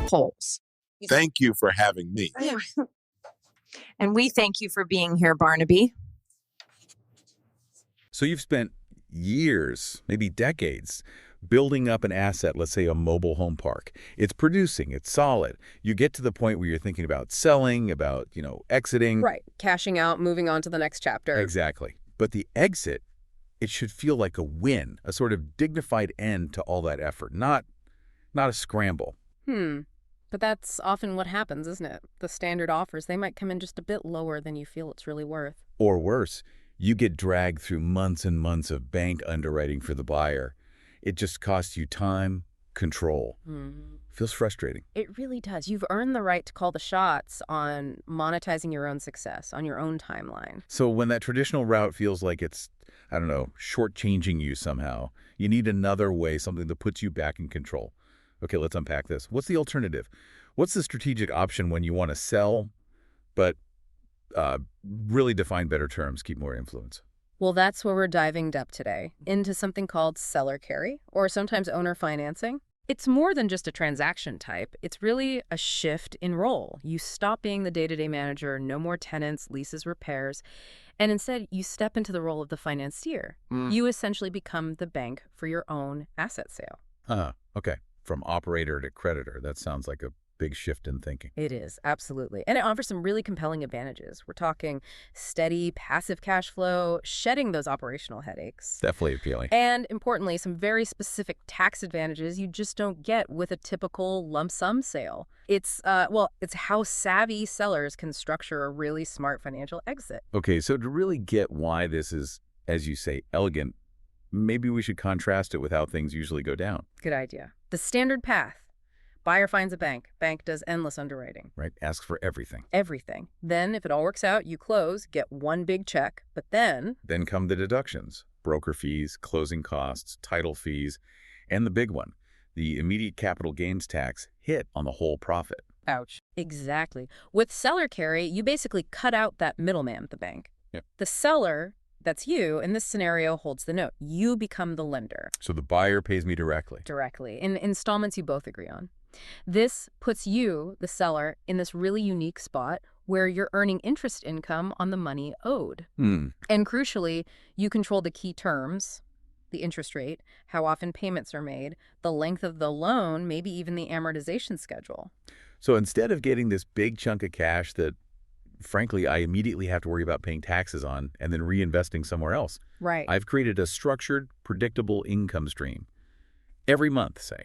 Polls. Thank you for having me. Yeah. And we thank you for being here, Barnaby. So you've spent years, maybe decades, building up an asset, let's say a mobile home park. It's producing, it's solid. You get to the point where you're thinking about selling, about, exiting. Right. Cashing out, moving on to the next chapter. Exactly. But the exit, it should feel like a win, a sort of dignified end to all that effort, not a scramble. But that's often what happens, isn't it? The standard offers, they might come in just a bit lower than you feel it's really worth. Or worse, you get dragged through months and months of bank underwriting for the buyer. It just costs you time, control. Feels frustrating. It really does. You've earned the right to call the shots on monetizing your own success, on your own timeline. So when that traditional route feels like it's, shortchanging you somehow, you need another way, something that puts you back in control. Okay, let's unpack this. What's the alternative? What's the strategic option when you want to sell, but really define better terms, keep more influence? Well, that's where we're diving deep today, into something called seller carry, or sometimes owner financing. It's more than just a transaction type. It's really a shift in role. You stop being the day-to-day manager, no more tenants, leases, repairs, and instead you step into the role of the financier. You essentially become the bank for your own asset sale. Okay. From operator to creditor. That sounds like a big shift in thinking. It is, absolutely. And it offers some really compelling advantages. We're talking steady, passive cash flow, shedding those operational headaches. Definitely appealing. And importantly, some very specific tax advantages you just don't get with a typical lump sum sale. It's how savvy sellers can structure a really smart financial exit. Okay, so to really get why this is, as you say, elegant, maybe we should contrast it with how things usually go down. Good idea. The standard path. Buyer finds a bank. Bank does endless underwriting. Right, asks for everything. Everything. Then, if it all works out, you close, get one big check. But then come the deductions. Broker fees, closing costs, title fees, and the big one, the immediate capital gains tax hit on the whole profit. Ouch. Exactly. With seller carry, you basically cut out that middleman, the bank. Yep. The seller, that's you, in this scenario, holds the note. You become the lender. So the buyer pays me directly. Directly, in installments you both agree on. This puts you, the seller, in this really unique spot where you're earning interest income on the money owed. And crucially, you control the key terms, the interest rate, how often payments are made, the length of the loan, maybe even the amortization schedule. So instead of getting this big chunk of cash that, frankly, I immediately have to worry about paying taxes on and then reinvesting somewhere else, Right. I've created a structured, predictable income stream every month, say.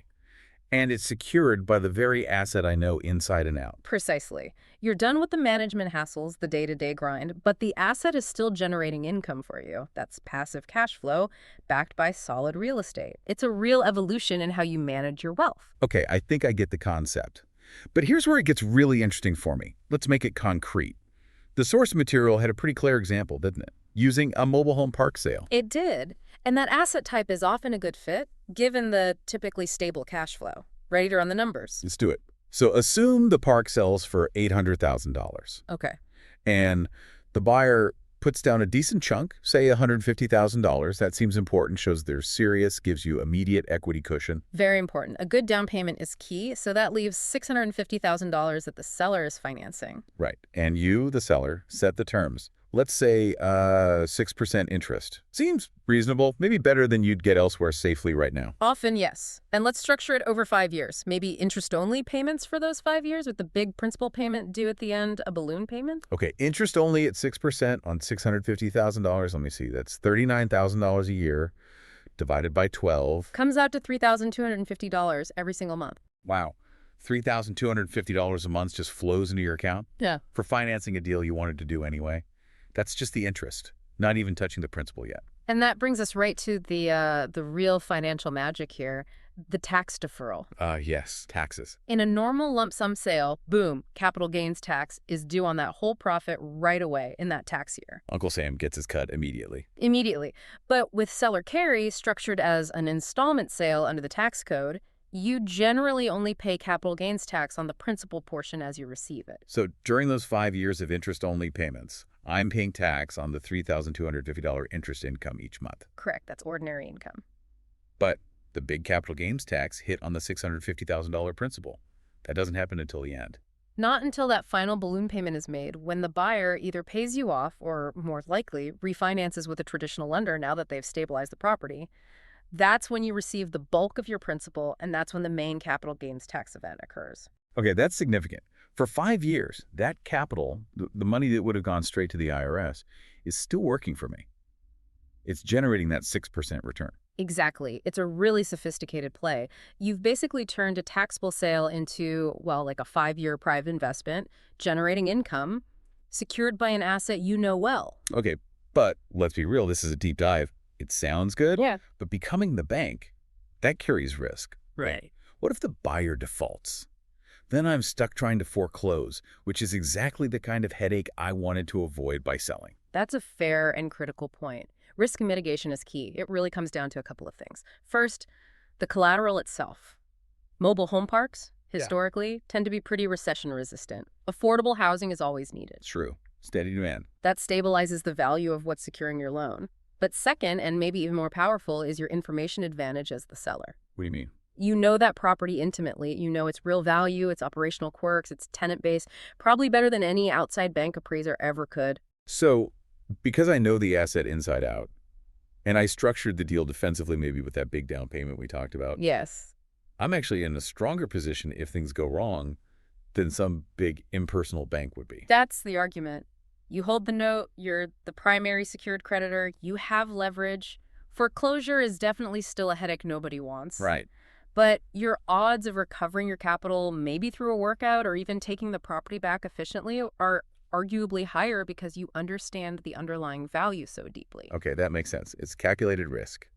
And it's secured by the very asset I know inside and out. Precisely. You're done with the management hassles, the day-to-day grind, but the asset is still generating income for you. That's passive cash flow backed by solid real estate. It's a real evolution in how you manage your wealth. Okay, I think I get the concept. But here's where it gets really interesting for me. Let's make it concrete. The source material had a pretty clear example, didn't it? Using a mobile home park sale. It did. And that asset type is often a good fit, given the typically stable cash flow. Ready to run the numbers? Let's do it. So assume the park sells for $800,000. Okay. And the buyer puts down a decent chunk, say $150,000. That seems important, shows they're serious, gives you immediate equity cushion. Very important. A good down payment is key, so that leaves $650,000 that the seller is financing. Right. And you, the seller, set the terms. Let's say 6% interest. Seems reasonable, maybe better than you'd get elsewhere safely right now. Often, yes. And let's structure it over 5 years. Maybe interest-only payments for those 5 years with the big principal payment due at the end, a balloon payment? Okay, interest only at 6% on $650,000. Let me see, that's $39,000 a year divided by 12. Comes out to $3,250 every single month. Wow. $3,250 a month just flows into your account? Yeah. For financing a deal you wanted to do anyway? That's just the interest, not even touching the principal yet. And that brings us right to the real financial magic here, the tax deferral. Yes, taxes. In a normal lump sum sale, boom, capital gains tax is due on that whole profit right away in that tax year. Uncle Sam gets his cut immediately. Immediately. But with seller carry, structured as an installment sale under the tax code, you generally only pay capital gains tax on the principal portion as you receive it. So during those 5 years of interest-only payments, I'm paying tax on the $3,250 interest income each month. Correct. That's ordinary income. But the big capital gains tax hit on the $650,000 principal. That doesn't happen until the end. Not until that final balloon payment is made, when the buyer either pays you off or, more likely, refinances with a traditional lender now that they've stabilized the property. That's when you receive the bulk of your principal, and that's when the main capital gains tax event occurs. Okay, that's significant. For 5 years, that capital, the money that would have gone straight to the IRS, is still working for me. It's generating that 6% return. Exactly. It's a really sophisticated play. You've basically turned a taxable sale into, well, like a 5-year private investment, generating income, secured by an asset you know well. Okay, but let's be real, this is a deep dive. It sounds good, Yeah. but becoming the bank, that carries risk. Right. What if the buyer defaults? Then I'm stuck trying to foreclose, which is exactly the kind of headache I wanted to avoid by selling. That's a fair and critical point. Risk mitigation is key. It really comes down to a couple of things. First, the collateral itself. Mobile home parks, historically, tend to be pretty recession resistant. Affordable housing is always needed. True. Steady demand. That stabilizes the value of what's securing your loan. But second, and maybe even more powerful, is your information advantage as the seller. What do you mean? You know that property intimately. You know its real value, its operational quirks, its tenant base, probably better than any outside bank appraiser ever could. So, because I know the asset inside out, and I structured the deal defensively maybe with that big down payment we talked about, Yes. I'm actually in a stronger position if things go wrong than some big impersonal bank would be. That's the argument. You hold the note, you're the primary secured creditor, you have leverage. Foreclosure is definitely still a headache nobody wants. Right. But your odds of recovering your capital, maybe through a workout or even taking the property back efficiently, are arguably higher because you understand the underlying value so deeply. Okay, that makes sense. It's calculated risk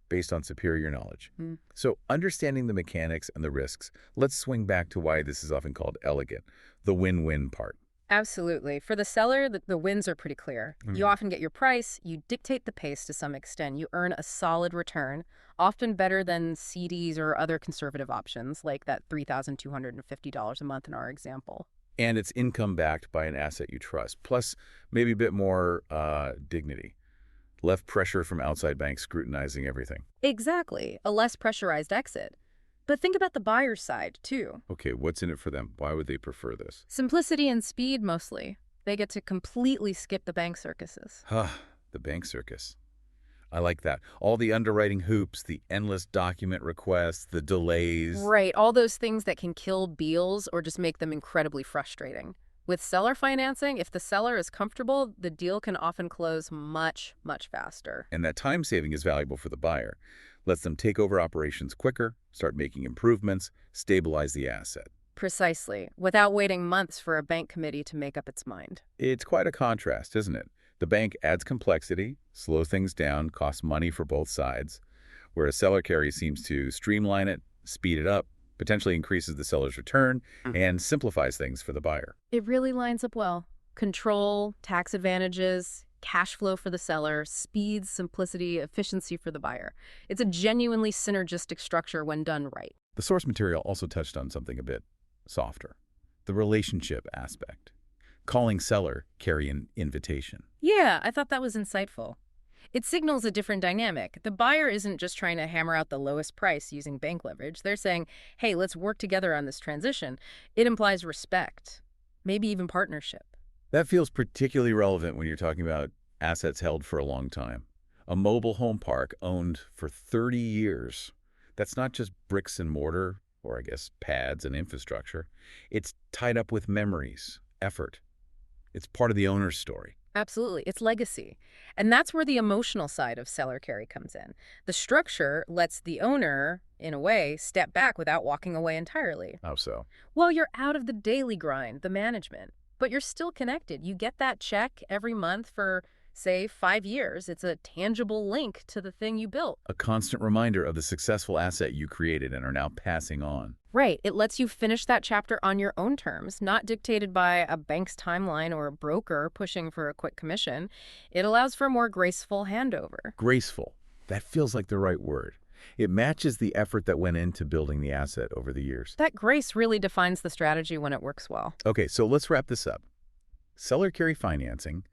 based on superior knowledge. So understanding the mechanics and the risks, let's swing back to why this is often called elegant, the win-win part. Absolutely. For the seller, the wins are pretty clear. You often get your price, you dictate the pace to some extent, you earn a solid return, often better than CDs or other conservative options, like that $3,250 a month in our example. And it's income backed by an asset you trust, plus maybe a bit more dignity. Less pressure from outside banks scrutinizing everything. Exactly. A less pressurized exit. But think about the buyer's side, too. Okay, what's in it for them? Why would they prefer this? Simplicity and speed, mostly. They get to completely skip the bank circuses. The bank circus. I like that. All the underwriting hoops, the endless document requests, the delays. Right, all those things that can kill deals or just make them incredibly frustrating. With seller financing, if the seller is comfortable, the deal can often close much, much faster. And that time saving is valuable for the buyer. Lets them take over operations quicker, start making improvements, stabilize the asset. Precisely, without waiting months for a bank committee to make up its mind. It's quite a contrast, isn't it? The bank adds complexity, slows things down, costs money for both sides, whereas seller carry seems to streamline it, speed it up, potentially increases the seller's return, and simplifies things for the buyer. It really lines up well. Control, tax advantages, cash flow for the seller, speed, simplicity, efficiency for the buyer. It's a genuinely synergistic structure when done right. The source material also touched on something a bit softer, the relationship aspect. Calling seller carry an invitation. Yeah, I thought that was insightful. It signals a different dynamic. The buyer isn't just trying to hammer out the lowest price using bank leverage. They're saying, hey, let's work together on this transition. It implies respect, maybe even partnership. That feels particularly relevant when you're talking about assets held for a long time. A mobile home park owned for 30 years. That's not just bricks and mortar, or I guess pads and infrastructure. It's tied up with memories, effort. It's part of the owner's story. Absolutely. It's legacy. And that's where the emotional side of seller carry comes in. The structure lets the owner, in a way, step back without walking away entirely. How so? Well, you're out of the daily grind, the management, but you're still connected. You get that check every month for, say, 5 years. It's a tangible link to the thing you built. A constant reminder of the successful asset you created and are now passing on. Right. It lets you finish that chapter on your own terms, not dictated by a bank's timeline or a broker pushing for a quick commission. It allows for a more graceful handover. Graceful. That feels like the right word. It matches the effort that went into building the asset over the years. That grace really defines the strategy when it works well. Okay, so let's wrap this up. Seller carry financing,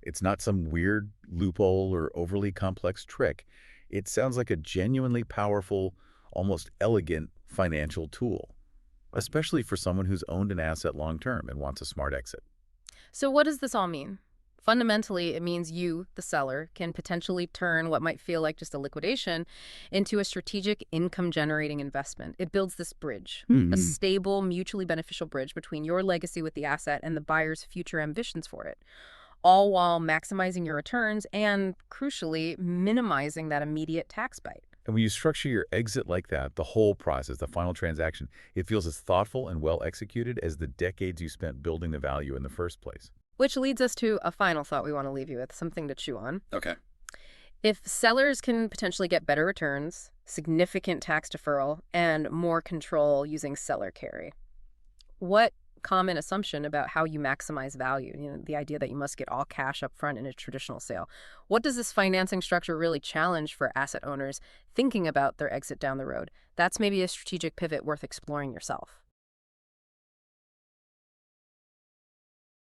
It's not some weird loophole or overly complex trick. It sounds like a genuinely powerful, almost elegant financial tool, especially for someone who's owned an asset long-term and wants a smart exit. So what does this all mean? Fundamentally, it means you, the seller, can potentially turn what might feel like just a liquidation into a strategic income-generating investment. It builds this bridge, a stable, mutually beneficial bridge between your legacy with the asset and the buyer's future ambitions for it, all while maximizing your returns and, crucially, minimizing that immediate tax bite. And when you structure your exit like that, the whole process, the final transaction, it feels as thoughtful and well executed as the decades you spent building the value in the first place. Which leads us to a final thought we want to leave you with, something to chew on. Okay. If sellers can potentially get better returns, significant tax deferral, and more control using seller carry, what common assumption about how you maximize value, the idea that you must get all cash up front in a traditional sale, what does this financing structure really challenge for asset owners thinking about their exit down the road? That's maybe a strategic pivot worth exploring yourself.